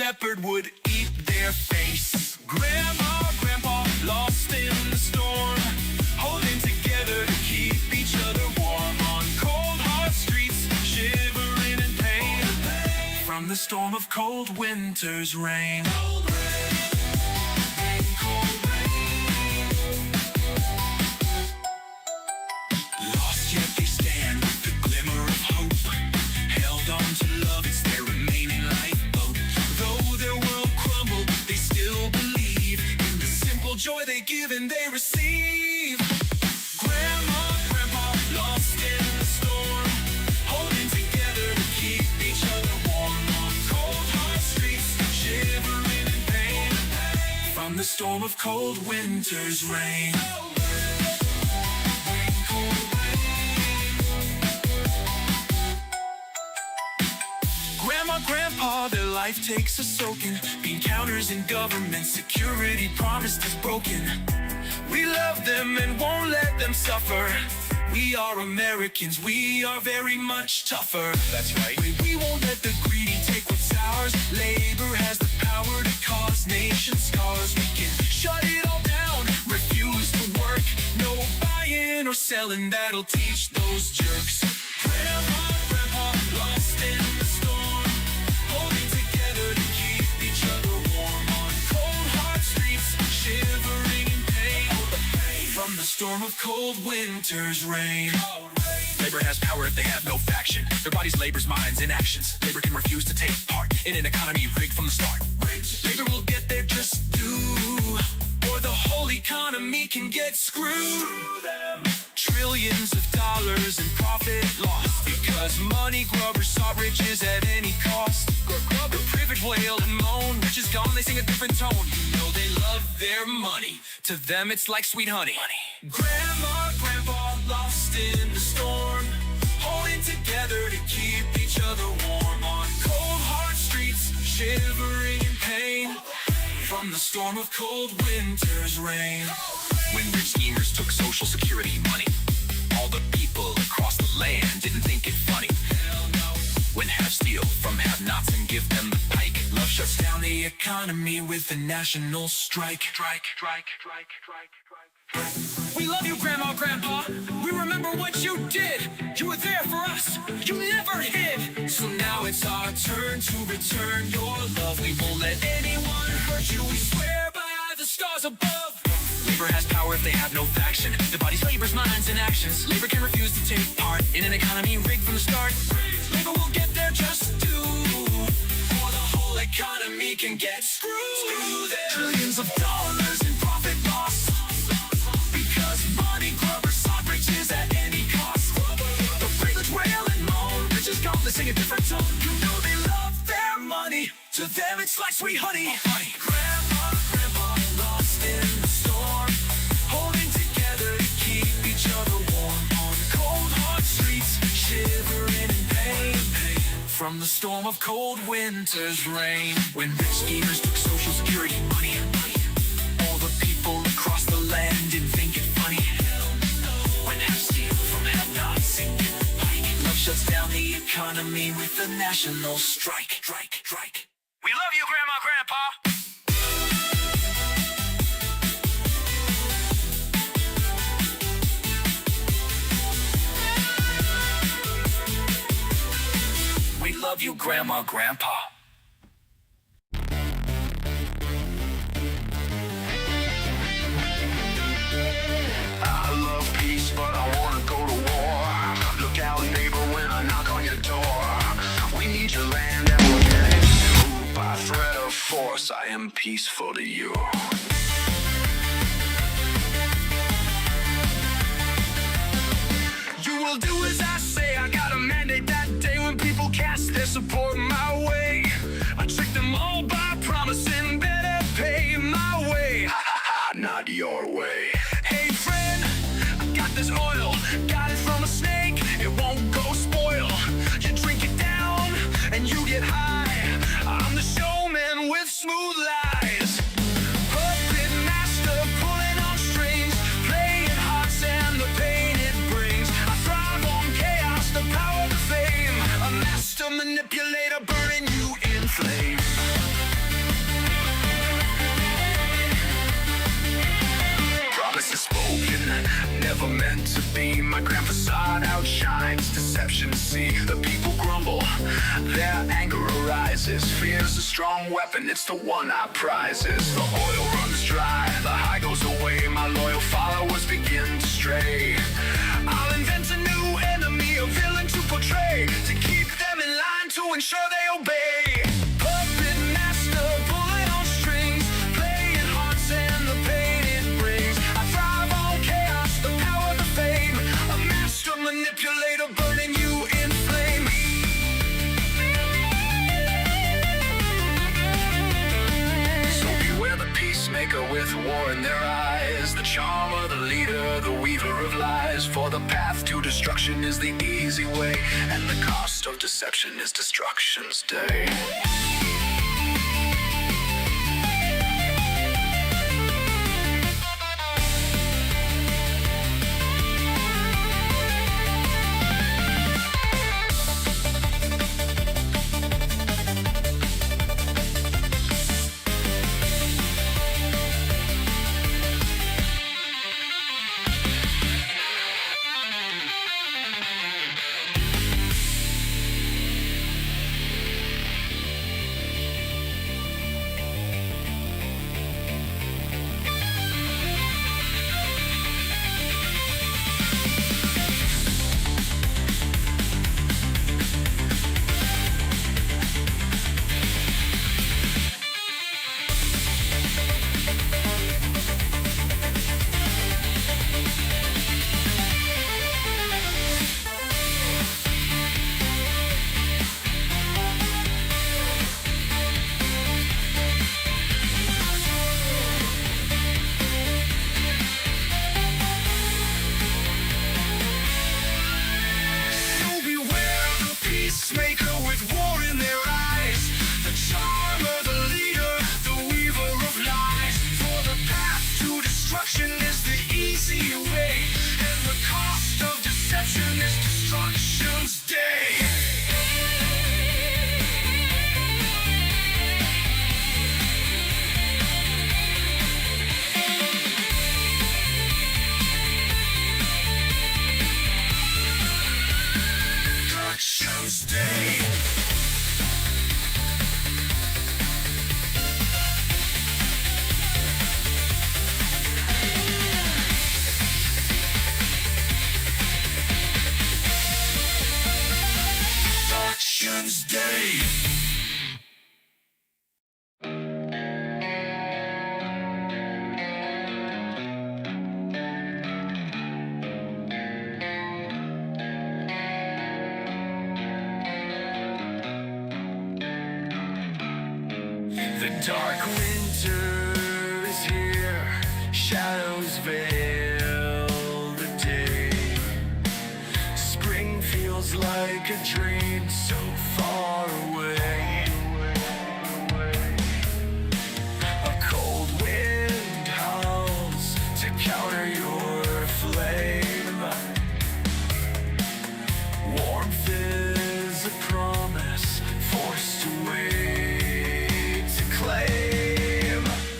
shepherd would eat their face. Grandma, Grandpa, lost in the storm, holding together to keep each other warm on cold, hard streets, shivering in pain from the storm of cold winter's rain. Lost yet they stand with the glimmer of hope, held on to love, it's their remaining lifeboat. Though their world crumbled, they still believe in the simple joy they give and they receive. Grandma, Grandpa, lost in the storm, holding together to keep each other warm on cold, hard streets, shivering in pain from the storm of cold winter's rain. Grandma, Grandpa, their life takes a soaking. Being counters in government, security promised is broken. We love them and won't let them suffer. We are Americans, we are very much tougher. That's right. We won't let the greedy take what's ours. Labor has the power to cause nation scars. We can shut it all down, refuse to work. No buying or selling, that'll teach those jerks. Grandma, Grandpa, lost in the storm, holding together to keep each other warm on cold, hard streets, shivering in pain from the storm of cold winter's rain. Labor has power if they have no faction. Their bodies, labor's minds, in actions. Labor can refuse to take part in an economy rigged from the start. Labor will get their just due, or the whole economy can get screwed. Trillions of dollars in profit lost because money grubbers sought riches at any cost. The privilege wail and moan, rich is gone, they sing a different tone. You know they love their money, to them it's like sweet honey. Grandma, Grandpa, lost in the storm, holding together to keep each other warm on cold, hard streets, shivering in pain from the storm of cold winter's rain. When rich schemers took social security money, all the people across the land didn't think it funny. When have steal from have-nots and give them the pike. Love shuts down the economy with a national strike. We love you, Grandma, Grandpa. We remember what you did. You were there for us. You never hid. So now it's our turn to return your love. We won't let anyone hurt you. We swear by the stars above. Labor has power if they have no faction. The body's labor's minds and actions. Labor can refuse to take part in an economy rigged from the start. Labor will get their just due, or the whole economy can get screwed. Trillions of dollars in profit lost because money grubbers sought riches at any cost. The privilege wail and moan, rich is gone, they sing a different tone. You know they love their money, to them it's like sweet honey. Grandma, Grandpa, lost in the storm, holding together to keep each other warm on cold, hard streets, shivering in pain from the storm of cold winter's rain. When rich schemers took social security money, all the people across the land didn't think it funny. When have steal from have-nots and give the pike. Love shuts down the economy with a national strike. We love you, Grandma, Grandpa. We love you, Grandma, Grandpa. I love peace, but I wanna go to war. Look out, neighbor, when I knock on your door. We need your land and we'll get it too. By threat of force, I am peaceful to you. You will do as I say. I got a mandate that day when people cast their support my way. I tricked them all by promising better pay my way. Ha ha ha, not your way. Hey friend, I got this oil, got it from a snake, it won't go spoil. You drink it down and you get high. I'm the showman with smooth lies. Puppet master pulling on strings, playing hearts and the pain it brings. I thrive on chaos, the power, the fame. A master manipulator burning you in flames. broken, never meant to be. My grand facade outshines deception. See the people grumble, their anger arises. Fear's a strong weapon, it's the one I prizes. The oil runs dry, the high goes away. My loyal followers begin to stray. I'll invent a new enemy, a villain to portray, to keep them in line, to ensure they obey. Puppet master, pulling on strings, playing hearts and the pain it brings. I thrive on chaos, the power, the fame, a master manipulator burning you in flame. So beware the peacemaker with war in their eyes, the charmer, the leader, the weaver of lies. For the path to destruction is the easy way, and the cost of deception is destruction's day. The dark winter is here, shadows veil the day. Spring feels like a dream so far away. A cold wind howls to counter your flame. Warmth is a promise forced away.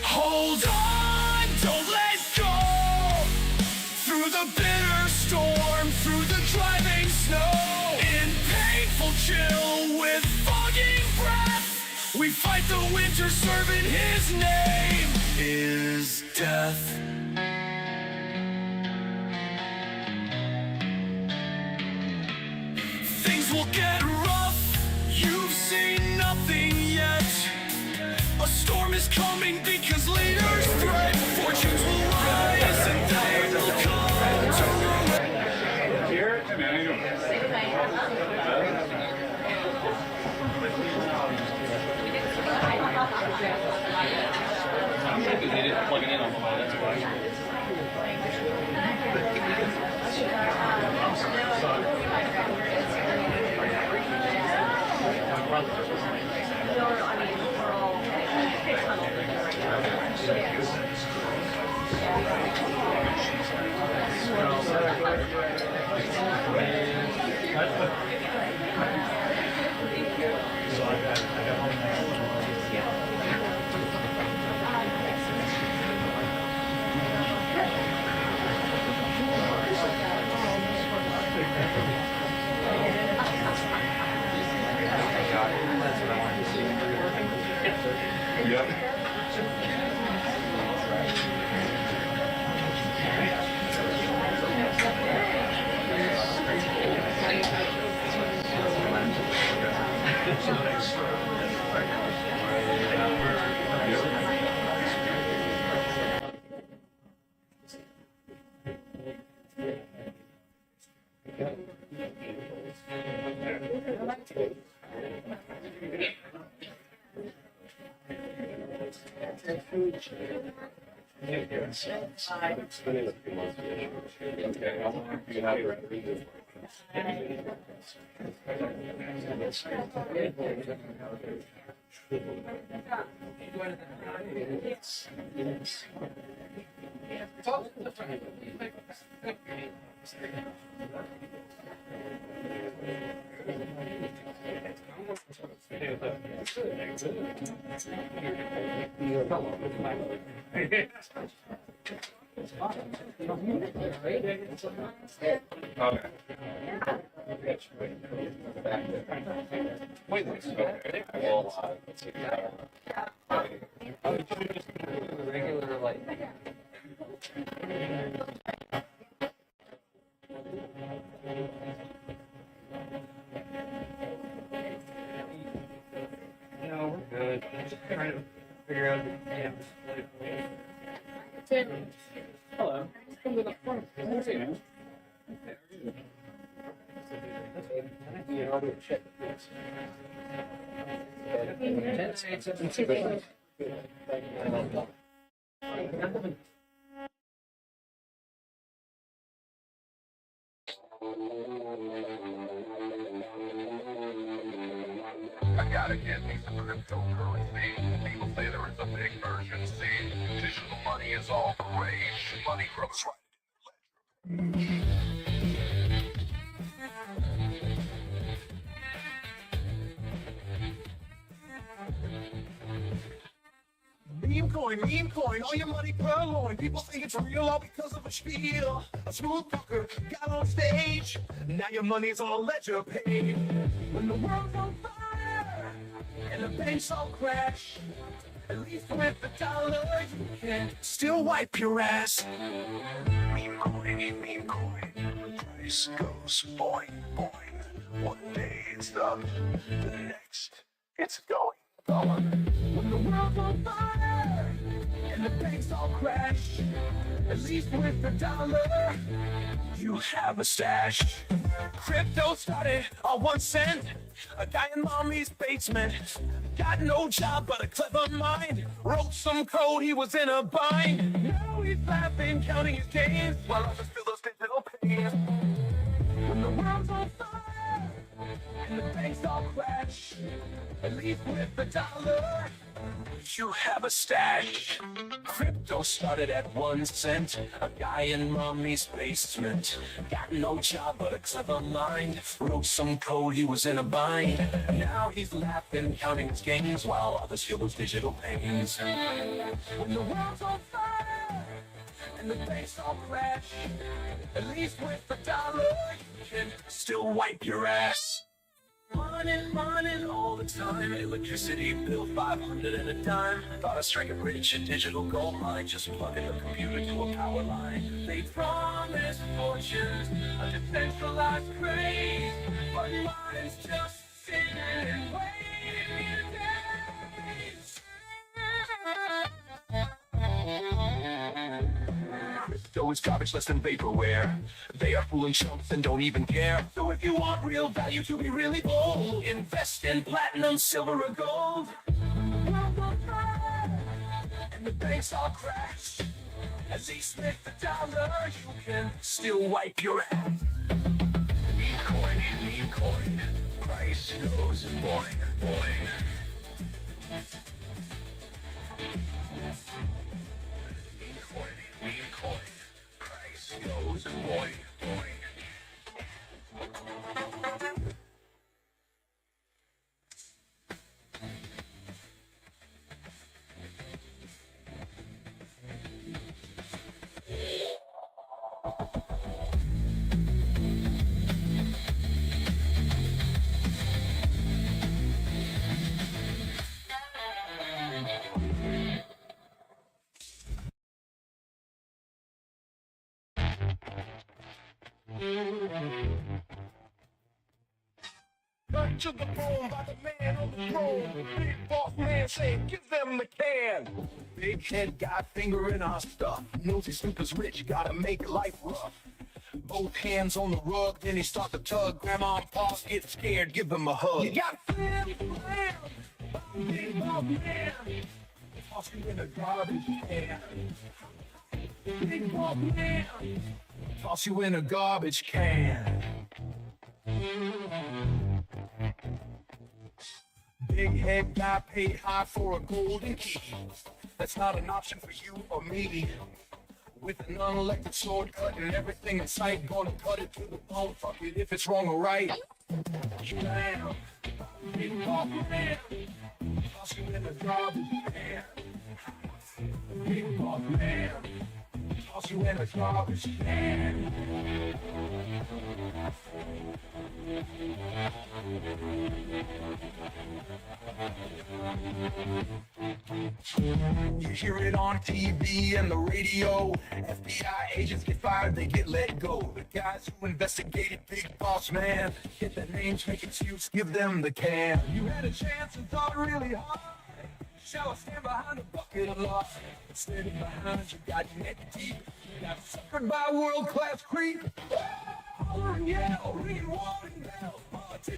Hold on, don't let go. Through the bitter storm, through the driving snow, in painful chill with fogging breath, we fight the winter, serving his name is death. Things will get rough, you've seen nothing yet. A storm is coming because leaders threat. Fortunes will rise and they will come to ruin. Here? Hey man, how you doing? I'm thinking they didn't plug it in on the line, that's why. I gotta get me some cryptocurrency. People say there is a big emergency. Digital money is all the rage. Money grows right. Meme coin, all your money purloined. People think it's real all because of a spiel. A smooth talker got on stage. Now your money's all ledger paid. When the world's on fire and the banks all crash, at least with the dollar you can still wipe your ass. Meme coin, price goes boing, boing. One day it's up, the next it's going. When the world's on fire and the banks all crash, at least with the dollar, you have a stash. Crypto started on 1 cent, a guy in mommy's basement. Got no job but a clever mind, wrote some code, he was in a bind. Now he's laughing, counting his gains, while others feel those digital pains. When the world's on fire and the banks all crash, at least with the dollar, you have a stash. Crypto started at 1 cent, a guy in mommy's basement. Got no job but a clever mind, wrote some code, he was in a bind. Now he's laughing, counting his gains, while others feel those digital pains. When the world's on fire and the banks all crash, at least with the dollar, you can still wipe your ass. Mining all the time. Electricity bill $500 and a dime. Thought I strike it rich in digital gold mine. Just plugging a computer to a power line. They promised fortunes, a decentralized craze, but mine's just sitting and waiting in days. Crypto is garbage less than vaporware. They are fooling chumps and don't even care. So if you want real value to be really bold, invest in platinum, silver, or gold. And the banks all crash. At least with the dollar, you can still wipe your ass. Meme coin, price goes boing, boing. Meme coin, price goes boing, boing. Cut to the bone by the man on the throne. Big boss man saying, give them the can. Big head guy fingering our stuff. Knows he's super rich, gotta make life rough. Both hands on the rug, then he start to tug. Grandma and Pa get scared, give him a hug. You got flam, big boss man. Toss you in a garbage can. Big boss man. Toss you in a garbage can. Big head guy paid high for a golden key. That's not an option for you or me. With an unelected sword cutting everything in sight, gonna cut it to the bone. Fuck it if it's wrong or right. Slam, big boss man. Toss you in the garbage can. Big boss man. Toss you in a garbage can. You hear it on TV and the radio. FBI agents get fired, they get let go. The guys who investigated Big Boss Man get their names, make excuse, give them the can. You had a chance and thought really hard. Shall I stand behind a bucket of loss? Standing behind you got neck deep. You got suckered by a world-class creep. Holler and yell, ringing warning bell. Politics.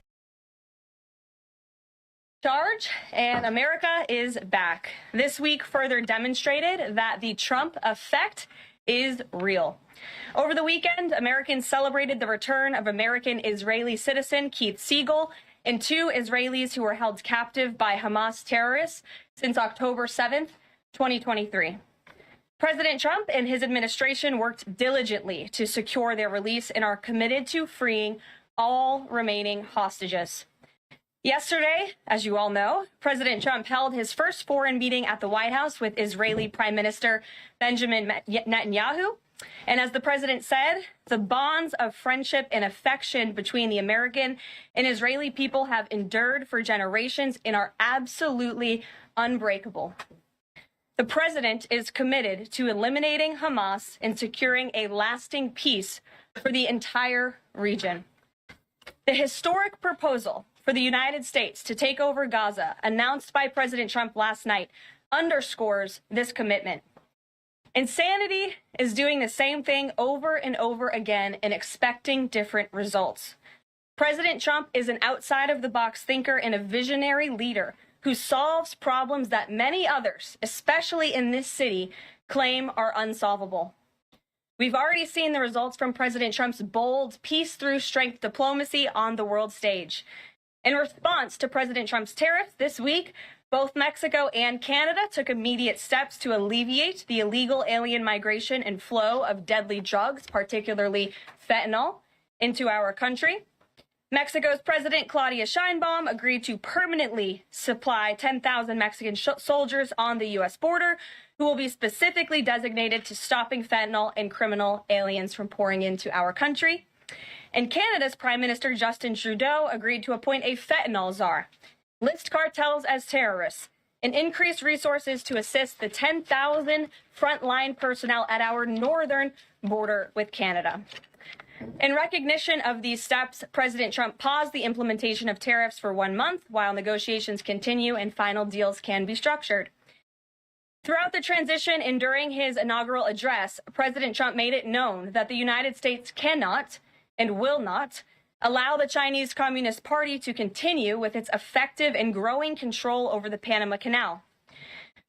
Charge, and America is back. This week further demonstrated that the Trump effect is real. Over the weekend, Americans celebrated the return of American-Israeli citizen Keith Siegel and 2 Israelis who were held captive by Hamas terrorists since October 7th, 2023. President Trump and his administration worked diligently to secure their release and are committed to freeing all remaining hostages. Yesterday, as you all know, President Trump held his first foreign meeting at the White House with Israeli Prime Minister Benjamin Netanyahu. And as the president said, the bonds of friendship and affection between the American and Israeli people have endured for generations and are absolutely unbreakable. The president is committed to eliminating Hamas and securing a lasting peace for the entire region. The historic proposal for the United States to take over Gaza, announced by President Trump last night, underscores this commitment. Insanity is doing the same thing over and over again and expecting different results. President Trump is an outside-of-the-box thinker and a visionary leader who solves problems that many others, especially in this city, claim are unsolvable. We've already seen the results from President Trump's bold peace-through-strength diplomacy on the world stage. In response to President Trump's tariffs this week, both Mexico and Canada took immediate steps to alleviate the illegal alien migration and flow of deadly drugs, particularly fentanyl, into our country. Mexico's President Claudia Sheinbaum agreed to permanently supply 10,000 Mexican soldiers on the U.S. border, who will be specifically designated to stopping fentanyl and criminal aliens from pouring into our country. And Canada's Prime Minister Justin Trudeau agreed to appoint a fentanyl czar, list cartels as terrorists, and increase resources to assist the 10,000 frontline personnel at our northern border with Canada. In recognition of these steps, President Trump paused the implementation of tariffs for 1 month while negotiations continue and final deals can be structured. Throughout the transition and during his inaugural address, President Trump made it known that the United States cannot and will not allow the Chinese Communist Party to continue with its effective and growing control over the Panama Canal.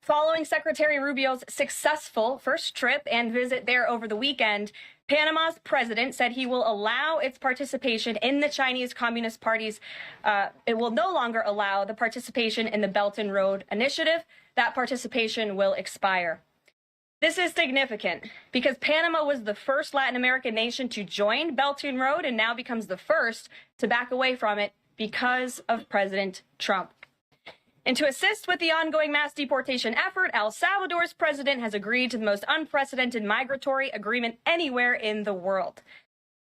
Following Secretary Rubio's successful first trip and visit there over the weekend, Panama's president said he will allow its participation in the Chinese Communist Party's, it will no longer allow the participation in the Belt and Road Initiative. That participation will expire. This is significant because Panama was the first Latin American nation to join Belt and Road and now becomes the first to back away from it because of President Trump. And to assist with the ongoing mass deportation effort, El Salvador's president has agreed to the most unprecedented migratory agreement anywhere in the world.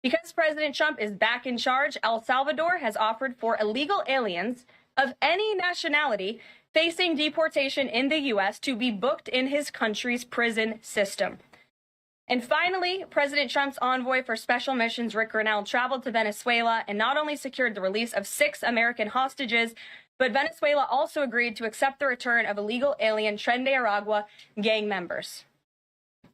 Because President Trump is back in charge, El Salvador has offered for illegal aliens of any nationality facing deportation in the U.S. to be booked in his country's prison system. And finally, President Trump's envoy for special missions, Rick Grenell, traveled to Venezuela and not only secured the release of 6 American hostages, but Venezuela also agreed to accept the return of illegal alien Tren de Aragua gang members.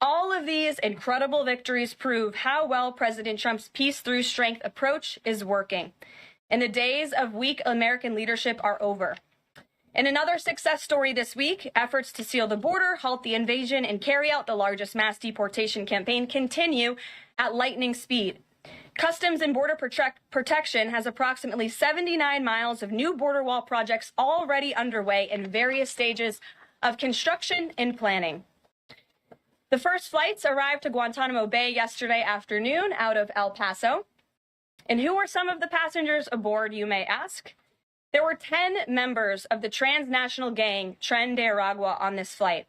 All of these incredible victories prove how well President Trump's peace through strength approach is working. And the days of weak American leadership are over. In another success story this week, efforts to seal the border, halt the invasion, and carry out the largest mass deportation campaign continue at lightning speed. Customs and Border Protection has approximately 79 miles of new border wall projects already underway in various stages of construction and planning. The first flights arrived to Guantanamo Bay yesterday afternoon out of El Paso. And who were some of the passengers aboard, you may ask? There were 10 members of the transnational gang Tren de Aragua on this flight.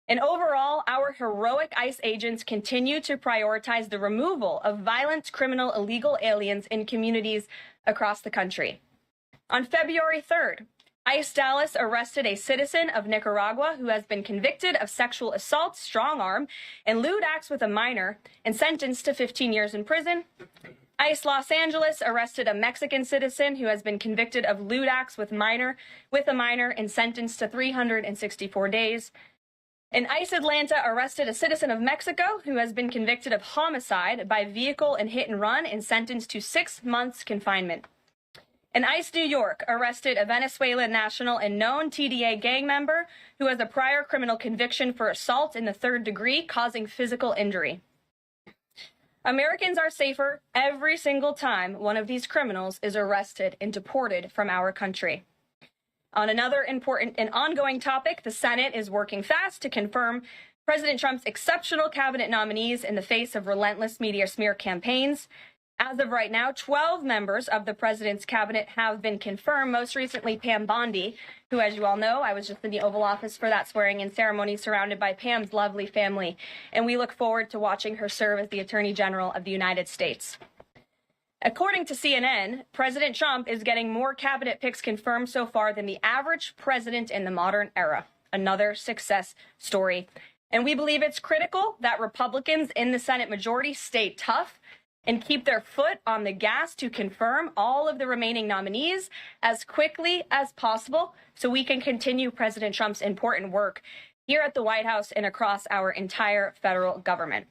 And overall, our heroic ICE agents continue to prioritize the removal of violent, criminal, illegal aliens in communities across the country. On February 3rd, ICE Dallas arrested a citizen of Nicaragua who has been convicted of sexual assault, strong arm, and lewd acts with a minor and sentenced to 15 years in prison. ICE Los Angeles arrested a Mexican citizen who has been convicted of lewd acts with a minor and sentenced to 364 days. And ICE Atlanta arrested a citizen of Mexico who has been convicted of homicide by vehicle and hit and run and sentenced to 6 months confinement. And ICE New York arrested a Venezuelan national and known TDA gang member who has a prior criminal conviction for assault in the 3rd degree causing physical injury. Americans are safer every single time one of these criminals is arrested and deported from our country. On another important and ongoing topic, the Senate is working fast to confirm President Trump's exceptional cabinet nominees in the face of relentless media smear campaigns. As of right now, 12 members of the president's cabinet have been confirmed, most recently Pam Bondi, who, as you all know, I was just in the Oval Office for that swearing-in ceremony surrounded by Pam's lovely family, and we look forward to watching her serve as the Attorney General of the United States. According to CNN, President Trump is getting more cabinet picks confirmed so far than the average president in the modern era. Another success story. And we believe it's critical that Republicans in the Senate majority stay tough and keep their foot on the gas to confirm all of the remaining nominees as quickly as possible so we can continue President Trump's important work here at the White House and across our entire federal government.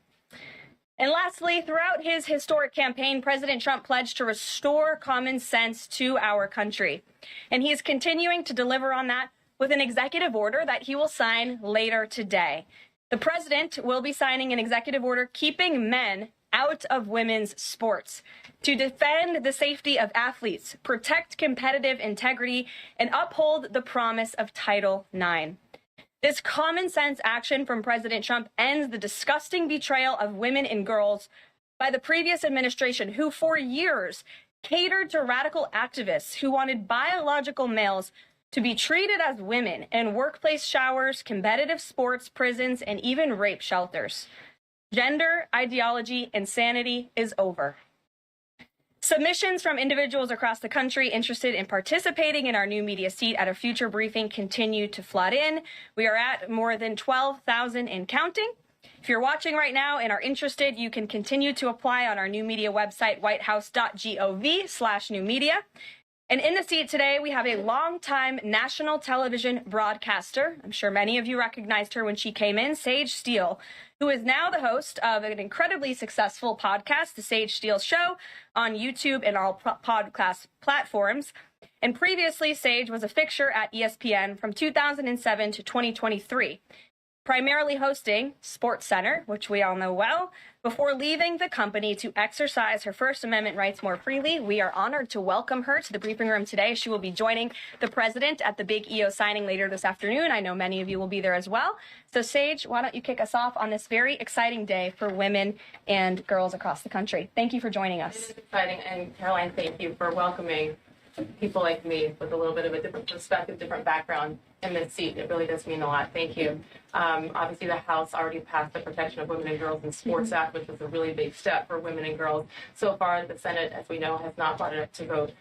And lastly, throughout his historic campaign, President Trump pledged to restore common sense to our country. And he is continuing to deliver on that with an executive order that he will sign later today. The president will be signing an executive order keeping men out of women's sports to defend the safety of athletes, protect competitive integrity, and uphold the promise of Title IX. This common sense action from President Trump ends the disgusting betrayal of women and girls by the previous administration, who for years catered to radical activists who wanted biological males to be treated as women in workplace showers, competitive sports, prisons, and even rape shelters. Gender ideology insanity is over. Submissions from individuals across the country interested in participating in our new media seat at a future briefing continue to flood in. We are at more than 12,000 and counting. If you're watching right now and are interested, you can continue to apply on our new media website, whitehouse.gov/newmedia. And in the seat today, we have a longtime national television broadcaster. I'm sure many of you recognized her when she came in, Sage Steele, who is now the host of an incredibly successful podcast, The Sage Steele Show, on YouTube and all podcast platforms. And previously, Sage was a fixture at ESPN from 2007 to 2023, primarily hosting SportsCenter, which we all know well, before leaving the company to exercise her First Amendment rights more freely. We are honored to welcome her to the briefing room today. She will be joining the president at the big EO signing later this afternoon. I know many of you will be there as well. So Sage, why don't you kick us off on this very exciting day for women and girls across the country. Thank you for joining us. It is exciting, and Karoline, thank you for welcoming people like me with a little bit of a different perspective, different background in this seat. It really does mean a lot. Thank you. Obviously, the House already passed the Protection of Women and Girls in Sports Act, which was a really big step for women and girls. So far, the Senate, as we know, has not brought it up to vote.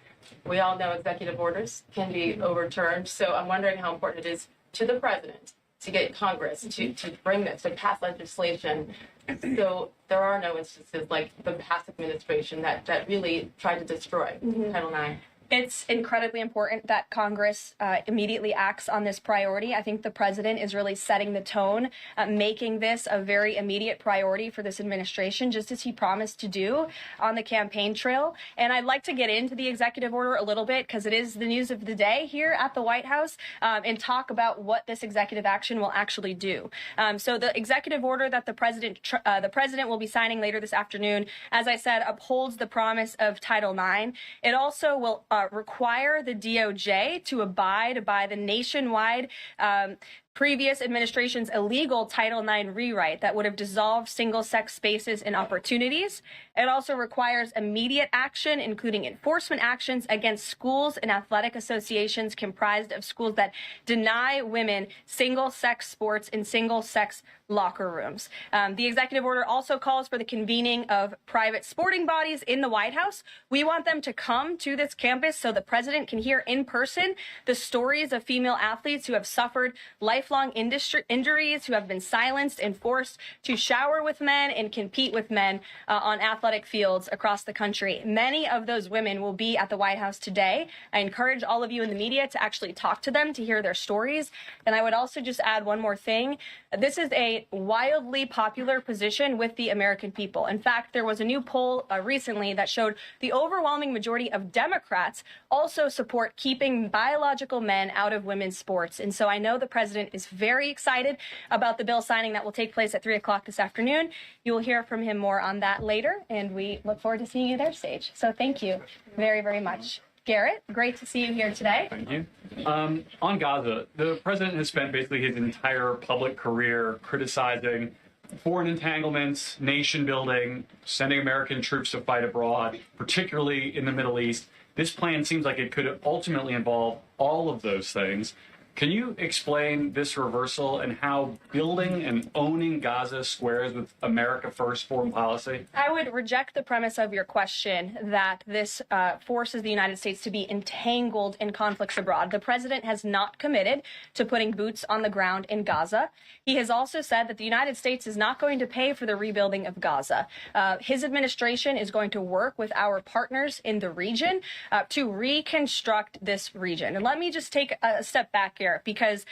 We all know executive orders can be overturned, so I'm wondering how important it is to the president to get Congress to bring this, to pass legislation. So there are no instances like the past administration that really tried to destroy Title IX. It's incredibly important that Congress immediately acts on this priority. I think the president is really setting the tone, making this a very immediate priority for this administration, just as he promised to do on the campaign trail. And I'd like to get into the executive order a little bit because it is the news of the day here at the White House, and talk about what this executive action will actually do. So the executive order that the president will be signing later this afternoon, as I said, upholds the promise of Title IX. It also will require the DOJ to abide by the nationwide previous administration's illegal Title IX rewrite that would have dissolved single-sex spaces and opportunities. It also requires immediate action, including enforcement actions against schools and athletic associations comprised of schools that deny women single-sex sports in single-sex locker rooms. The executive order also calls for the convening of private sporting bodies in the White House. We want them to come to this campus so the president can hear in person the stories of female athletes who have suffered lifelong injuries, who have been silenced and forced to shower with men and compete with men on athletic fields across the country. Many of those women will be at the White House today. I encourage all of you in the media to actually talk to them, to hear their stories. And I would also just add one more thing. This is a wildly popular position with the American people. In fact, there was a new poll recently that showed the overwhelming majority of Democrats also support keeping biological men out of women's sports. And so I know the president is very excited about the bill signing that will take place at 3 o'clock this afternoon. You will hear from him more on that later, and we look forward to seeing you there, Sage. So thank you very, very much. Garrett, great to see you here today. Thank you. On Gaza, the president has spent basically his entire public career criticizing foreign entanglements, nation building, sending American troops to fight abroad, particularly in the Middle East. This plan seems like it could ultimately involve all of those things. Can you explain this reversal and how building and owning Gaza squares with America First foreign policy? I would reject the premise of your question that this forces the United States to be entangled in conflicts abroad. The president has not committed to putting boots on the ground in Gaza. He has also said that the United States is not going to pay for the rebuilding of Gaza. His administration is going to work with our partners in the region to reconstruct this region. And let me just take a step back here, because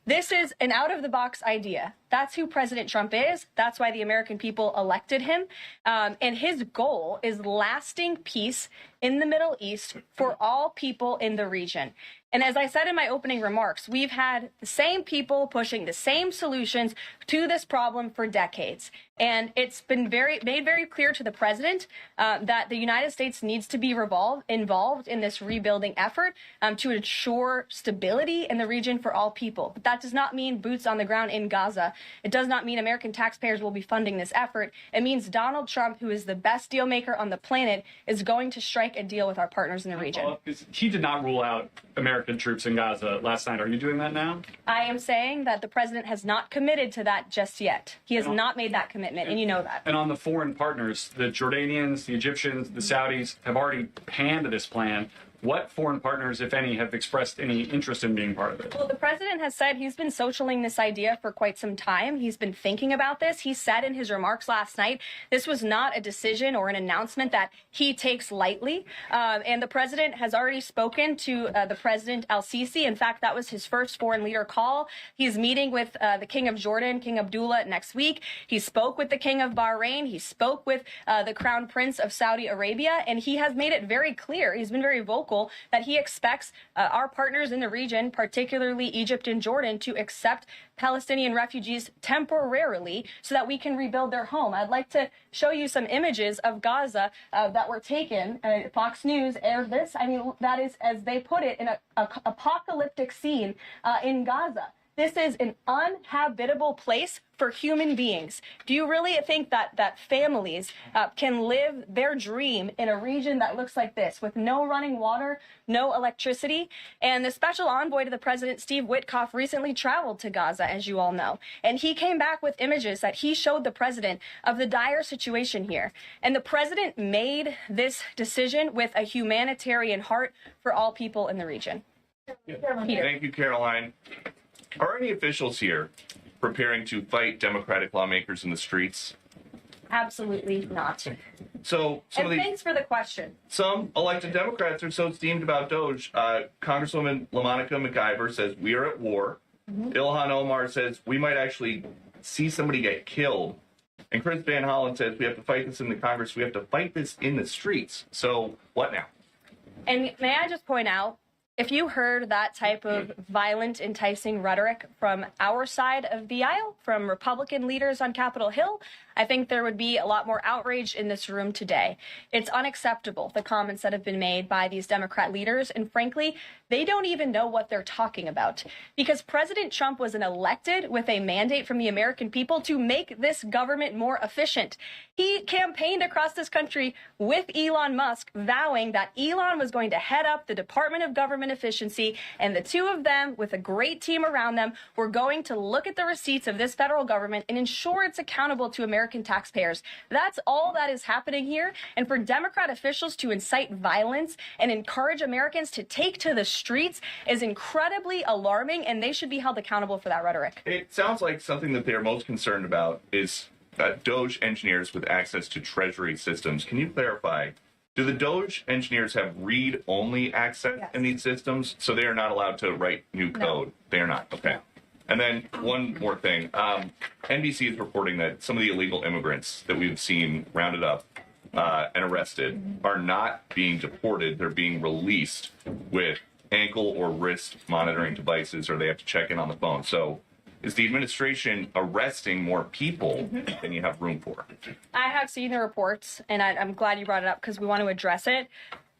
this is an out-of-the-box idea. That's who President Trump is. That's why the American people elected him. And his goal is lasting peace in the Middle East for all people in the region. And as I said in my opening remarks, we've had the same people pushing the same solutions to this problem for decades. And it's been made very clear to the president that the United States needs to be involved in this rebuilding effort to ensure stability in the region for all people. But that does not mean boots on the ground in Gaza. It does not mean American taxpayers will be funding this effort. It means Donald Trump, who is the best deal maker on the planet, is going to strike a deal with our partners in the region. He did not rule out American troops in Gaza last night. Are you doing that now? I am saying that the president has not committed to that just yet. He has not made that commitment, and you know that. And on the foreign partners, the Jordanians, the Egyptians, the Saudis have already panned this plan. What foreign partners, if any, have expressed any interest in being part of it? Well, the president has said he's been socialing this idea for quite some time. He's been thinking about this. He said in his remarks last night, this was not a decision or an announcement that he takes lightly. And the president has already spoken to the President al-Sisi. In fact, that was his first foreign leader call. He's meeting with the King of Jordan, King Abdullah, next week. He spoke with the King of Bahrain. He spoke with the Crown Prince of Saudi Arabia. And he has made it very clear, he's been very vocal, that he expects our partners in the region, particularly Egypt and Jordan, to accept Palestinian refugees temporarily so that we can rebuild their home. I'd like to show you some images of Gaza that were taken. Fox News aired this. I mean, that is, as they put it, an apocalyptic scene in Gaza. This is an uninhabitable place for human beings. Do you really think that families can live their dream in a region that looks like this, with no running water, no electricity? And the special envoy to the president, Steve Witkoff, recently traveled to Gaza, as you all know. And he came back with images that he showed the president of the dire situation here. And the president made this decision with a humanitarian heart for all people in the region. Thank you, Karoline. Are any officials here preparing to fight Democratic lawmakers in the streets? Absolutely not. So Thanks for the question. Some elected Democrats are so steamed about Doge. Congresswoman LaMonica McIver says we are at war. Ilhan Omar says we might actually see somebody get killed. And Chris Van Hollen says we have to fight this in the Congress. We have to fight this in the streets. So what now? And may I just point out, if you heard that type of violent, enticing rhetoric from our side of the aisle, from Republican leaders on Capitol Hill, I think there would be a lot more outrage in this room today. It's unacceptable, the comments that have been made by these Democrat leaders, and frankly, they don't even know what they're talking about. Because President Trump was elected with a mandate from the American people to make this government more efficient. He campaigned across this country with Elon Musk, vowing that Elon was going to head up the Department of Government Efficiency, and the two of them, with a great team around them, were going to look at the receipts of this federal government and ensure it's accountable to American taxpayers. That's all that is happening here. And for Democrat officials to incite violence and encourage Americans to take to the streets is incredibly alarming, and they should be held accountable for that rhetoric. It sounds like something that they're most concerned about is Doge engineers with access to Treasury systems. Can you clarify? Do the Doge engineers have read-only access in these systems, so they are not allowed to write new code? No. They are not. Okay. No. And then one more thing. NBC is reporting that some of the illegal immigrants that we've seen rounded up and arrested are not being deported. They're being released with ankle or wrist monitoring devices, or they have to check in on the phone. So is the administration arresting more people than you have room for? I have seen the reports, and I'm glad you brought it up because we want to address it.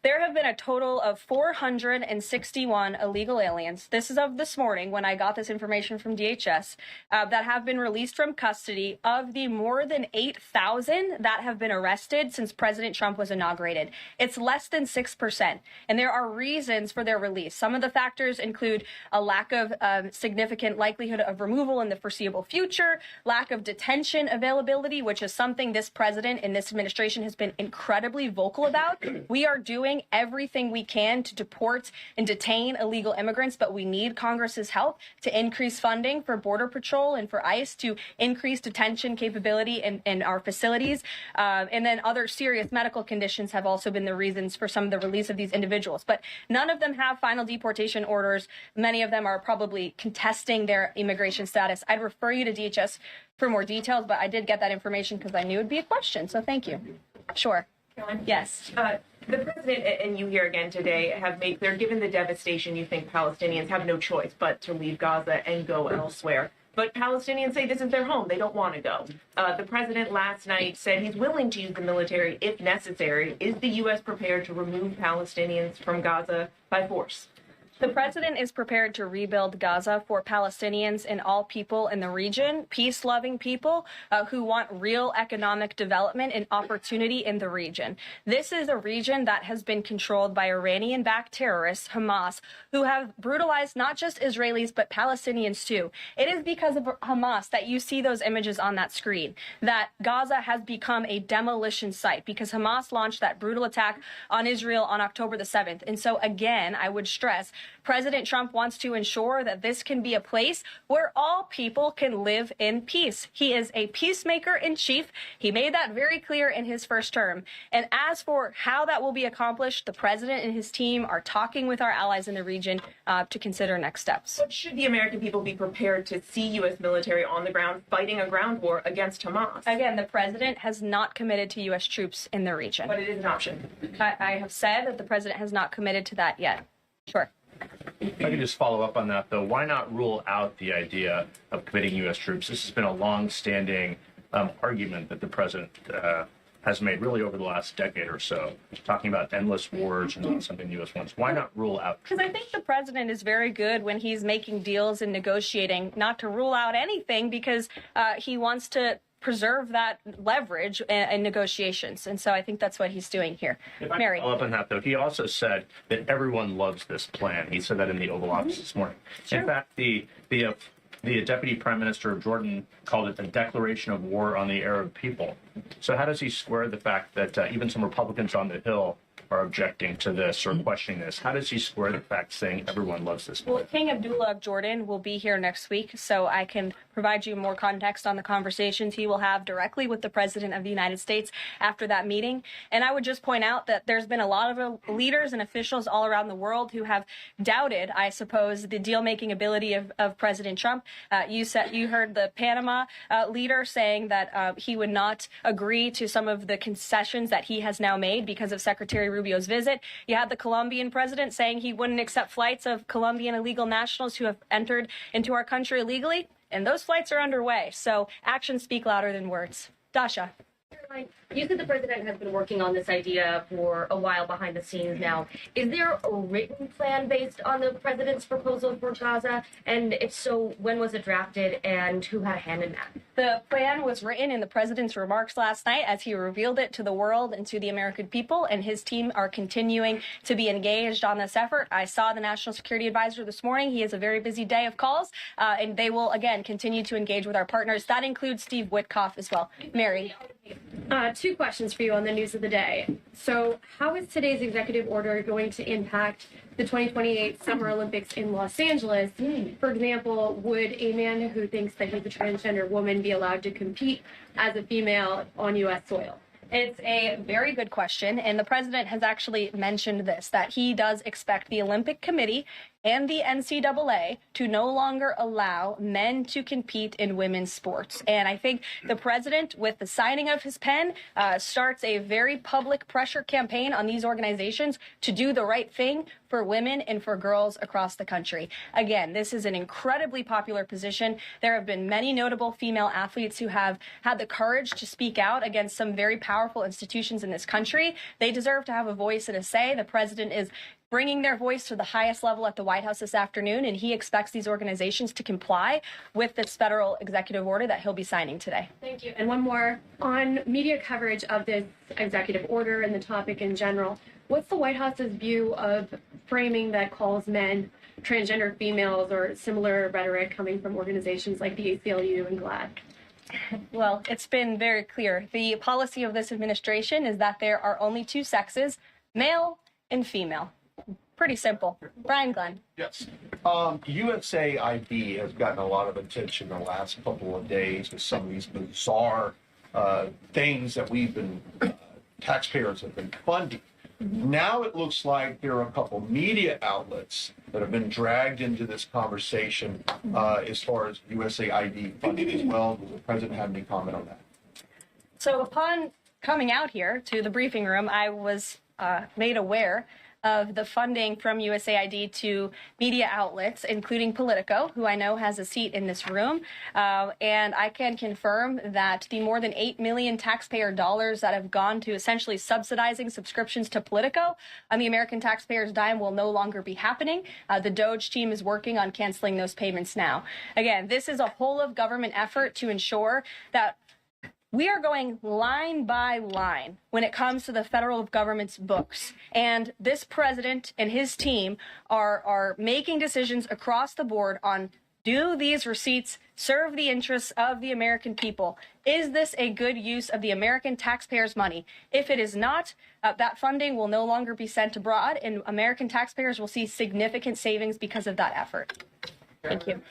There have been a total of 461 illegal aliens. This is of this morning when I got this information from DHS that have been released from custody. Of the more than 8,000 that have been arrested since President Trump was inaugurated, it's less than 6%. And there are reasons for their release. Some of the factors include a lack of significant likelihood of removal in the foreseeable future, lack of detention availability, which is something this president and this administration has been incredibly vocal about. We are doing everything we can to deport and detain illegal immigrants, but we need Congress's help to increase funding for Border Patrol and for ICE to increase detention capability in our facilities. And then other serious medical conditions have also been the reasons for some of the release of these individuals. But none of them have final deportation orders. Many of them are probably contesting their immigration status. I'd refer you to DHS for more details, but I did get that information because I knew it would be a question. So thank you. Sure. Caroline? Yes. The president and you here again today have made clear, given the devastation, you think Palestinians have no choice but to leave Gaza and go elsewhere. But Palestinians say this is their home. They don't want to go. The president last night said he's willing to use the military if necessary. Is the U.S. prepared to remove Palestinians from Gaza by force? The president is prepared to rebuild Gaza for Palestinians and all people in the region, peace-loving people who want real economic development and opportunity in the region. This is a region that has been controlled by Iranian-backed terrorists, Hamas, who have brutalized not just Israelis, but Palestinians too. It is because of Hamas that you see those images on that screen, that Gaza has become a demolition site, because Hamas launched that brutal attack on Israel on October the 7th. And so again, I would stress, President Trump wants to ensure that this can be a place where all people can live in peace. He is a peacemaker in chief. He made that very clear in his first term. And as for how that will be accomplished, the president and his team are talking with our allies in the region to consider next steps. But should the American people be prepared to see U.S. military on the ground fighting a ground war against Hamas? Again, the president has not committed to U.S. troops in the region. But it is an option. I have said that the president has not committed to that yet. Sure. If I could just follow up on that, though, why not rule out the idea of committing U.S. troops? This has been a long-standing argument that the president has made really over the last decade or so, talking about endless wars and not something the U.S. wants. Why not rule out troops? Because I think the president is very good when he's making deals and negotiating not to rule out anything, because he wants to preserve that leverage in negotiations. And so I think that's what he's doing here. If I Mary. follow up on that, though, he also said that everyone loves this plan. He said that in the Oval Office this morning. Sure. In fact, the Deputy Prime Minister of Jordan called it a declaration of war on the Arab people. So how does he square the fact that even some Republicans on the Hill are objecting to this or questioning this. How does he square the fact saying everyone loves this Well, plan? King Abdullah of Jordan will be here next week, so I can provide you more context on the conversations he will have directly with the President of the United States after that meeting. And I would just point out that there's been a lot of leaders and officials all around the world who have doubted, I suppose, the deal-making ability of President Trump. You heard the Panama leader saying that he would not agree to some of the concessions that he has now made because of Secretary Rubio's visit. You had the Colombian president saying he wouldn't accept flights of Colombian illegal nationals who have entered into our country illegally, and those flights are underway. So actions speak louder than words. Dasha. You said the president has been working on this idea for a while behind the scenes now. Is there a written plan based on the president's proposal for Gaza? And if so, when was it drafted and who had a hand in that? The plan was written in the president's remarks last night as he revealed it to the world and to the American people, and his team are continuing to be engaged on this effort. I saw the National Security Advisor this morning. He has a very busy day of calls, and they will, again, continue to engage with our partners. That includes Steve Witkoff as well. Mary. Two questions for you on the news of the day. So how is today's executive order going to impact the 2028 Summer Olympics in Los Angeles? For example, would a man who thinks that he's a transgender woman be allowed to compete as a female on U.S. soil? It's a very good question, and the president has actually mentioned this, that he does expect the Olympic Committee and the NCAA to no longer allow men to compete in women's sports. And I think the president, with the signing of his pen, starts a very public pressure campaign on these organizations to do the right thing for women and for girls across the country. Again, this is an incredibly popular position. There have been many notable female athletes who have had the courage to speak out against some very powerful institutions in this country. They deserve to have a voice and a say. The president is bringing their voice to the highest level at the White House this afternoon, and he expects these organizations to comply with this federal executive order that he'll be signing today. Thank you. And one more. On media coverage of this executive order and the topic in general, what's the White House's view of framing that calls men transgender females or similar rhetoric coming from organizations like the ACLU and GLAAD? Well, it's been very clear. The policy of this administration is that there are only two sexes, male and female. Pretty simple. Brian Glenn. Yes. USAID has gotten a lot of attention the last couple of days with some of these bizarre things that we've been, taxpayers have been funding. Now it looks like there are a couple media outlets that have been dragged into this conversation as far as USAID funding as well. Does the president have any comment on that? So upon coming out here to the briefing room, I was made aware of the funding from USAID to media outlets, including Politico, who I know has a seat in this room. And I can confirm that the more than $8 million taxpayer dollars that have gone to essentially subsidizing subscriptions to Politico on the American taxpayers' dime will no longer be happening. The DOJ team is working on canceling those payments now. Again, this is a whole of government effort to ensure that we are going line by line when it comes to the federal government's books. And this president and his team are making decisions across the board on, do these receipts serve the interests of the American people? Is this a good use of the American taxpayers' money? If it is not, that funding will no longer be sent abroad, and American taxpayers will see significant savings because of that effort. Thank you.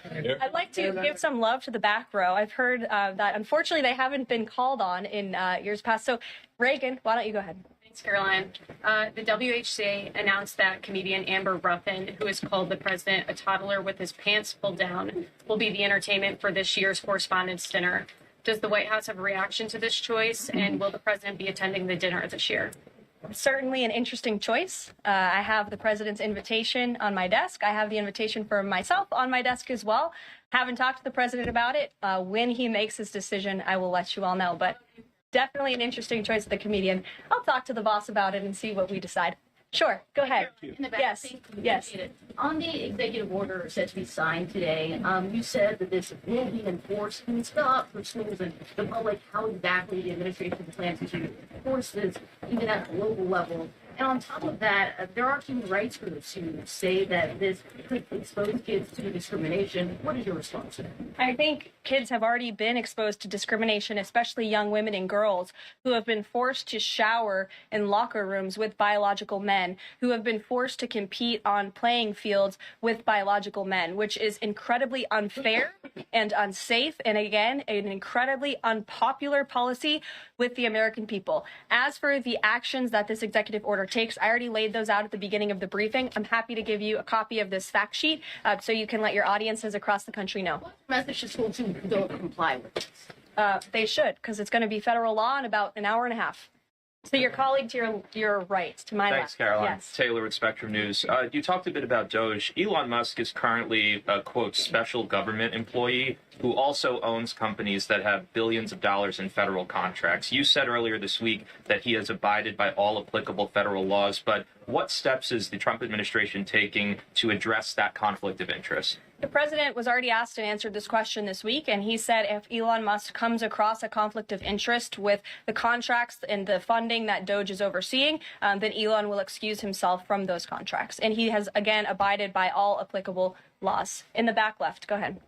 I'd like to give some love to the back row. I've heard that unfortunately they haven't been called on in years past. So Reagan, why don't you go ahead? Thanks, Caroline. The WHC announced that comedian Amber Ruffin, who has called the president a toddler with his pants pulled down, will be the entertainment for this year's Correspondents' Dinner. Does the White House have a reaction to this choice, and will the president be attending the dinner this year? Certainly an interesting choice. I have the president's invitation on my desk. I have the invitation for myself on my desk as well. Haven't talked to the president about it. When he makes his decision, I will let you all know. But definitely an interesting choice of the comedian. I'll talk to the boss about it and see what we decide. Sure, go ahead. In the back, Yes, yes. On the executive order set to be signed today, you said that this will be enforced. Can you spell out for schools and the public how exactly the administration plans to enforce this, even at the local level? And on top of that, there are human rights groups who say that this could expose kids to discrimination. What is your response to that? I think kids have already been exposed to discrimination, especially young women and girls who have been forced to shower in locker rooms with biological men, who have been forced to compete on playing fields with biological men, which is incredibly unfair and unsafe, and again, an incredibly unpopular policy with the American people. As for the actions that this executive order takes, I already laid those out at the beginning of the briefing. I'm happy to give you a copy of this fact sheet so you can let your audiences across the country know. What message to schools who don't comply with this? They should, because it's going to be federal law in about an hour and a half. So your colleague to your right, to my Thanks, left. Caroline. Yes. Taylor with Spectrum News. You talked a bit about Doge. Elon Musk is currently a, quote, special government employee who also owns companies that have billions of dollars in federal contracts. You said earlier this week that he has abided by all applicable federal laws, but what steps is the Trump administration taking to address that conflict of interest? The president was already asked and answered this question this week, and he said if Elon Musk comes across a conflict of interest with the contracts and the funding that Doge is overseeing, then Elon will excuse himself from those contracts. And he has, again, abided by all applicable laws. In the back left, go ahead.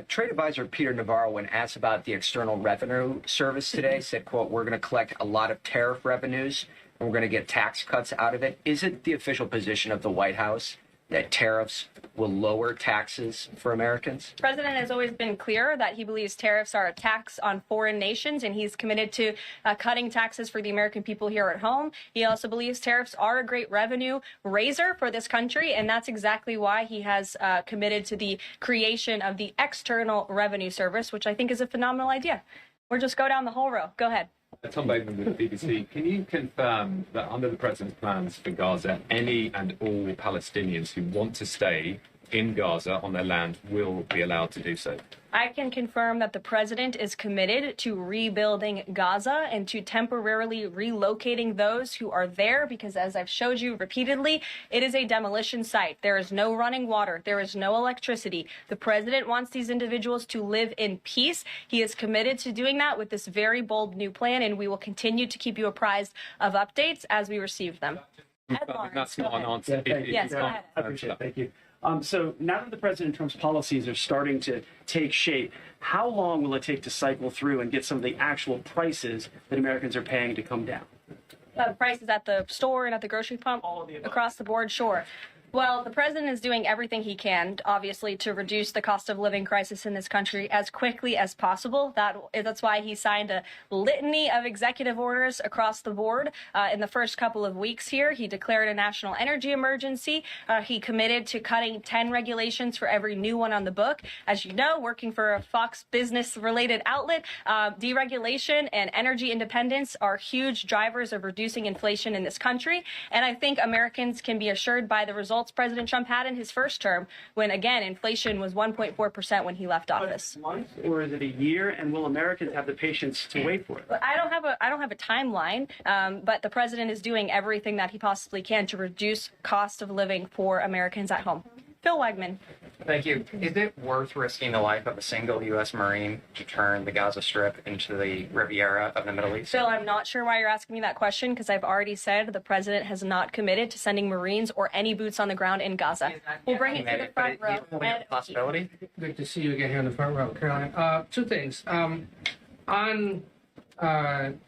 Trade advisor Peter Navarro, when asked about the External Revenue Service today, said, quote, we're going to collect a lot of tariff revenues and we're going to get tax cuts out of it. Is it the official position of the White House that tariffs will lower taxes for Americans? The president has always been clear that he believes tariffs are a tax on foreign nations, and he's committed to cutting taxes for the American people here at home. He also believes tariffs are a great revenue raiser for this country, and that's exactly why he has committed to the creation of the External Revenue Service, which I think is a phenomenal idea. Or just go down the whole row. Go ahead. Tom Bateman with the BBC. Can you confirm that under the president's plans for Gaza, any and all Palestinians who want to stay in Gaza on their land will be allowed to do so? I can confirm that the president is committed to rebuilding Gaza and to temporarily relocating those who are there because, as I've showed you repeatedly, it is a demolition site. There is no running water. There is no electricity. The president wants these individuals to live in peace. He is committed to doing that with this very bold new plan, and we will continue to keep you apprised of updates as we receive them. That's not an answer. Yes, go ahead. I appreciate it. Thank you. So now that the President Trump's policies are starting to take shape, how long will it take to cycle through and get some of the actual prices that Americans are paying to come down? Prices at the store and at the grocery pump? All of the above. Across the board, sure. Well, the president is doing everything he can, obviously, to reduce the cost of living crisis in this country as quickly as possible. That's why he signed a litany of executive orders across the board. In the first couple of weeks here, he declared a national energy emergency. He committed to cutting 10 regulations for every new one on the book. As you know, working for a Fox Business-related outlet, deregulation and energy independence are huge drivers of reducing inflation in this country. And I think Americans can be assured by the results President Trump had in his first term, when again inflation was 1.4% when he left office. Months, or is it a year? And will Americans have the patience to wait for it? I don't have a timeline, but the president is doing everything that he possibly can to reduce cost of living for Americans at home. Phil Wegman. Thank you. Is it worth risking the life of a single U.S. Marine to turn the Gaza Strip into the Riviera of the Middle East? Phil, I'm not sure why you're asking me that question, because I've already said the president has not committed to sending Marines or any boots on the ground in Gaza. We'll bring it to the front row. Possibility? Good to see you again here in the front row, Caroline. Two things. On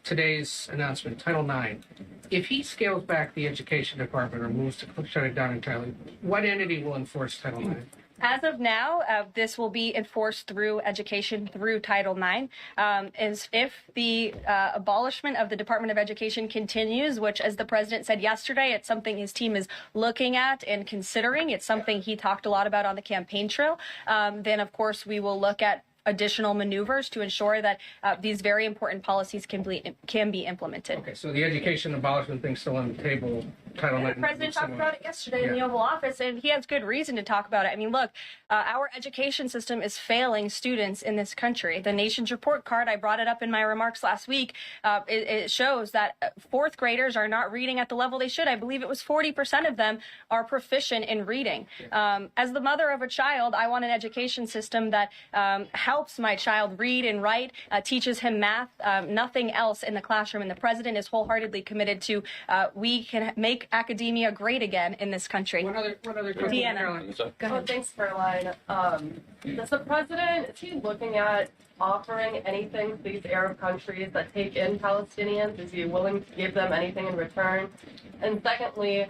today's announcement, Title IX, if he scales back the education department or moves to shut it down entirely, what entity will enforce Title IX? As of now, this will be enforced through education, through Title IX. As if the abolishment of the Department of Education continues, which, as the president said yesterday, it's something his team is looking at and considering. It's something he talked a lot about on the campaign trail. Then, of course, we will look at additional maneuvers to ensure that these very important policies can be implemented. Okay, so the education abolishment thing's still on the table. Title IX. The president talked about it yesterday in the Oval Office, and he has good reason to talk about it. I mean, look, our education system is failing students in this country. The Nation's Report Card, I brought it up in my remarks last week, it shows that fourth graders are not reading at the level they should. I believe it was 40% of them are proficient in reading. As the mother of a child, I want an education system that helps my child read and write, teaches him math, nothing else in the classroom. And the president is wholeheartedly committed to we can make make academia great again in this country. One other Deanna. Caroline. Go ahead. Oh, thanks, Caroline. Does the president, is he looking at offering anything to these Arab countries that take in Palestinians? Is he willing to give them anything in return? And secondly,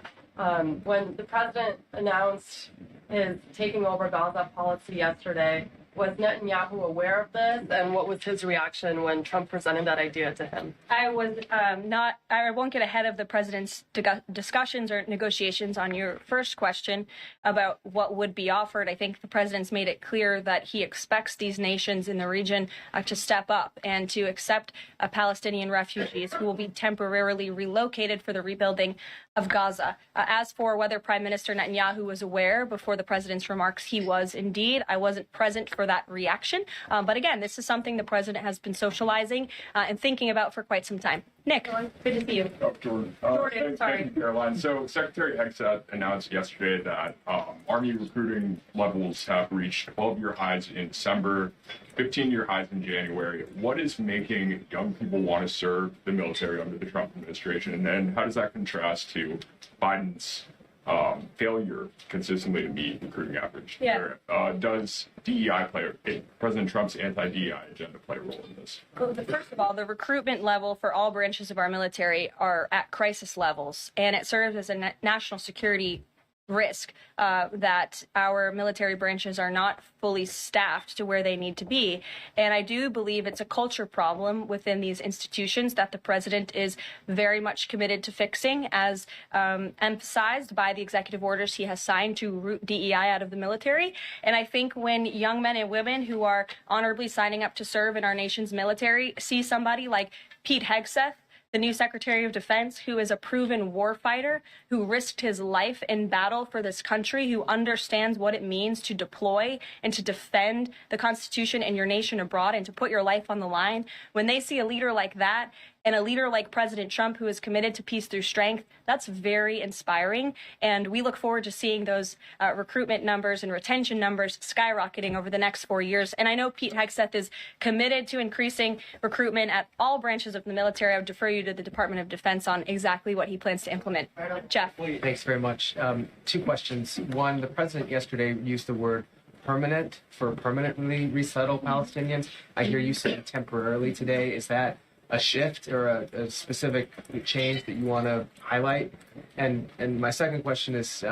when the president announced his taking over Gaza policy yesterday, was Netanyahu aware of this, and what was his reaction when Trump presented that idea to him? I was I won't get ahead of the president's discussions or negotiations on your first question about what would be offered. I think the president's made it clear that he expects these nations in the region to step up and to accept Palestinian refugees who will be temporarily relocated for the rebuilding of Gaza. As for whether Prime Minister Netanyahu was aware before the president's remarks, he was indeed. I wasn't present for that reaction. But again, this is something the president has been socializing and thinking about for quite some time. Nick, good to see you. Jordan. Jordan, sorry. Thank you, Caroline. So Secretary Hegseth announced yesterday that Army recruiting levels have reached 12-year highs in December, 15-year highs in January. What is making young people want to serve the military under the Trump administration? And then how does that contrast to Biden's failure consistently to meet recruiting average? Yeah. Does DEI President Trump's anti-DEI agenda play a role in this? Well, first of all, the recruitment level for all branches of our military are at crisis levels, and it serves as a national security risk that our military branches are not fully staffed to where they need to be. And I do believe it's a culture problem within these institutions that the president is very much committed to fixing, as emphasized by the executive orders he has signed to root DEI out of the military. And I think when young men and women who are honorably signing up to serve in our nation's military see somebody like Pete Hegseth, the new Secretary of Defense, who is a proven warfighter, who risked his life in battle for this country, who understands what it means to deploy and to defend the Constitution and your nation abroad and to put your life on the line. When they see a leader like that, and a leader like President Trump, who is committed to peace through strength, that's very inspiring. And we look forward to seeing those recruitment numbers and retention numbers skyrocketing over the next 4 years. And I know Pete Hegseth is committed to increasing recruitment at all branches of the military. I would defer you to the Department of Defense on exactly what he plans to implement. Jeff. Thanks very much. Two questions. One, the president yesterday used the word permanent for permanently resettle Palestinians. I hear you saying temporarily today. Is that a shift or a specific change that you want to highlight? And my second question is,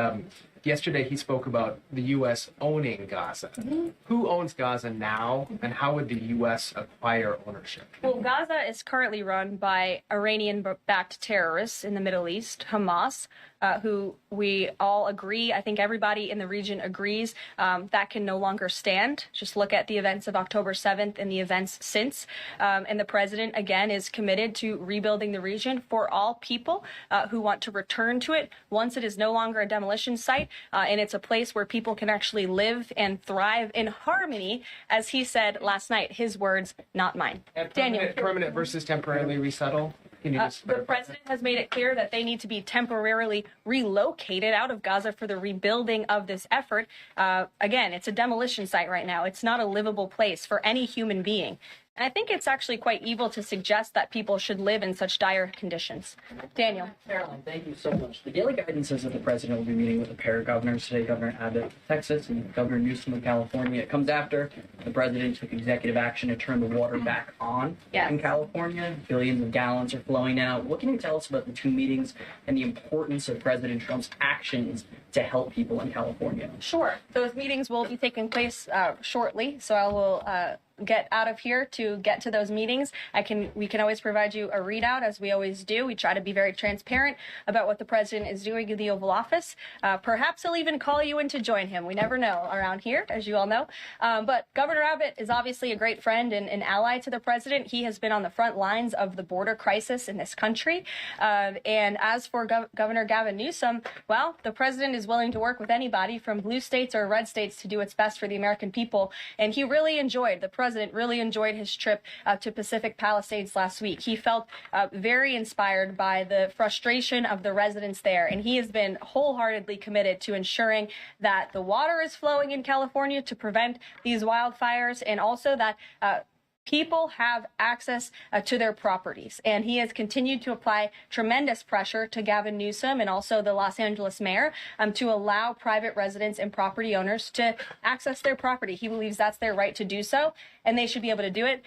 yesterday he spoke about the U.S. owning Gaza. Mm-hmm. Who owns Gaza now, and how would the U.S. acquire ownership? Well, Gaza is currently run by Iranian-backed terrorists in the Middle East, Hamas, who we all agree, I think everybody in the region agrees, that can no longer stand. Just look at the events of October 7th and the events since. And the president, again, is committed to rebuilding the region for all people who want to return to it once it is no longer a demolition site, and it's a place where people can actually live and thrive in harmony, as he said last night. His words, not mine. Daniel. Permanent versus temporarily resettle? The president has made it clear that they need to be temporarily relocated out of Gaza for the rebuilding of this effort. Again, it's a demolition site right now. It's not a livable place for any human being. And I think it's actually quite evil to suggest that people should live in such dire conditions. Daniel. Caroline, thank you so much. The daily guidance says that the president will be meeting with a pair of governors today, Governor Abbott of Texas and Governor Newsom of California. It comes after the president took executive action to turn the water back on in California. Billions of gallons are flowing now. What can you tell us about the two meetings and the importance of President Trump's actions to help people in California? Sure. Those meetings will be taking place shortly, so I will get out of here to get to those meetings. We can always provide you a readout, as we always do. We try to be very transparent about what the president is doing in the Oval Office. Perhaps he'll even call you in to join him. We never know around here, as you all know. But Governor Abbott is obviously a great friend and an ally to the president. He has been on the front lines of the border crisis in this country. And as for Governor Gavin Newsom, well, the president is willing to work with anybody from blue states or red states to do what's best for the American people. And he really enjoyed, the president really enjoyed his trip to Pacific Palisades last week. He felt very inspired by the frustration of the residents there, and he has been wholeheartedly committed to ensuring that the water is flowing in California to prevent these wildfires, and also that People have access to their properties, and he has continued to apply tremendous pressure to Gavin Newsom and also the Los Angeles mayor to allow private residents and property owners to access their property. He believes that's their right to do so, and they should be able to do it.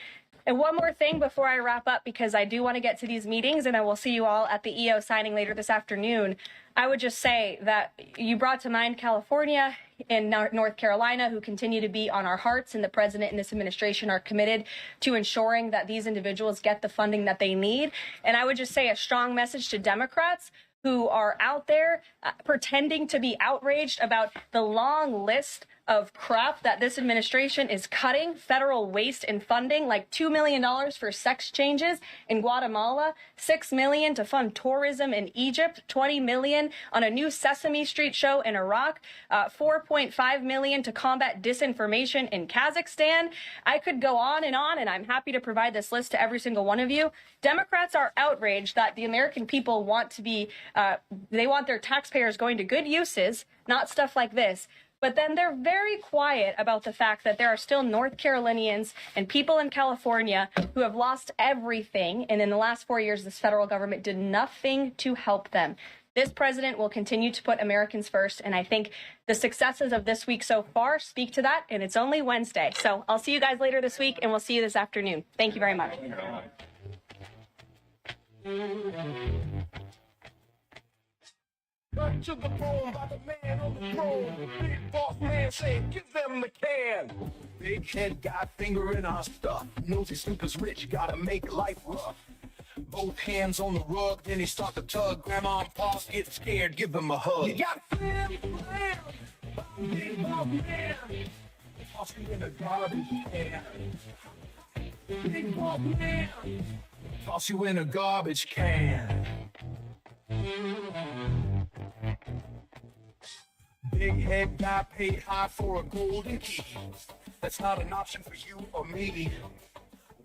And one more thing before I wrap up, because I do want to get to these meetings, and I will see you all at the EO signing later this afternoon. I would just say that you brought to mind California and North Carolina, who continue to be on our hearts, and the president and this administration are committed to ensuring that these individuals get the funding that they need. And I would just say a strong message to Democrats who are out there pretending to be outraged about the long list of crap that this administration is cutting, federal waste and funding, like $2 million for sex changes in Guatemala, $6 million to fund tourism in Egypt, $20 million on a new Sesame Street show in Iraq, $4.5 million to combat disinformation in Kazakhstan. I could go on, and I'm happy to provide this list to every single one of you. Democrats are outraged that the American people want to be, they want their taxpayers going to good uses, not stuff like this. But then they're very quiet about the fact that there are still North Carolinians and people in California who have lost everything. And in the last 4 years, this federal government did nothing to help them. This president will continue to put Americans first. And I think the successes of this week so far speak to that. And it's only Wednesday. So I'll see you guys later this week, and we'll see you this afternoon. Thank you very much. Back to the bone by the man on the throne. Big boss man saying, give them the can. Big head guy finger in our stuff. Knows he's super rich, gotta make life rough. Both hands on the rug, then he start to tug. Grandma and Pa get scared, give him a hug. You got flam, big boss man. Toss you in a garbage can. Big boss man. Toss you in a garbage can. Big head guy paid high for a golden key. That's not an option for you or me.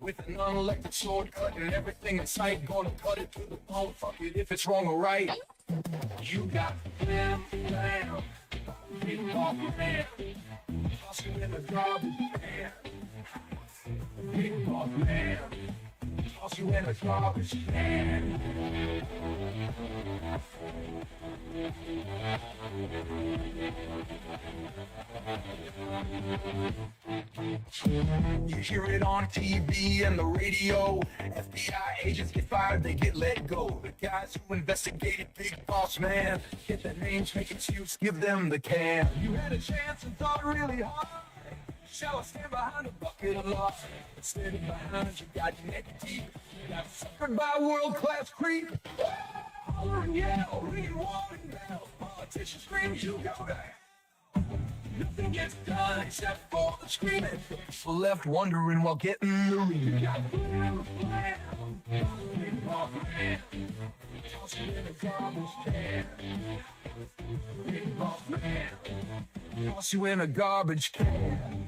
With an unelected sword cutting everything in sight, gonna cut it to the bone. Fuck it if it's wrong or right. You got blam, blam. Big boss man. Toss you in a garbage can. Big boss man. Toss you in a garbage can. You hear it on TV and the radio. FBI agents get fired, they get let go. The guys who investigated Big Boss Man get their names, make excuse, give them the can. You had a chance and thought really hard. Shall I stand behind a bucket of loss? Standing behind you, got your neck deep. You got suckered by a world-class creep. Holler and yell, ringing warning bells. Politician screams, you go down. Nothing gets done except for the screaming. People left wondering while getting the ring. You got blam, blam. Big boss man. Toss you in a garbage can. Big boss man. Toss you in a garbage can.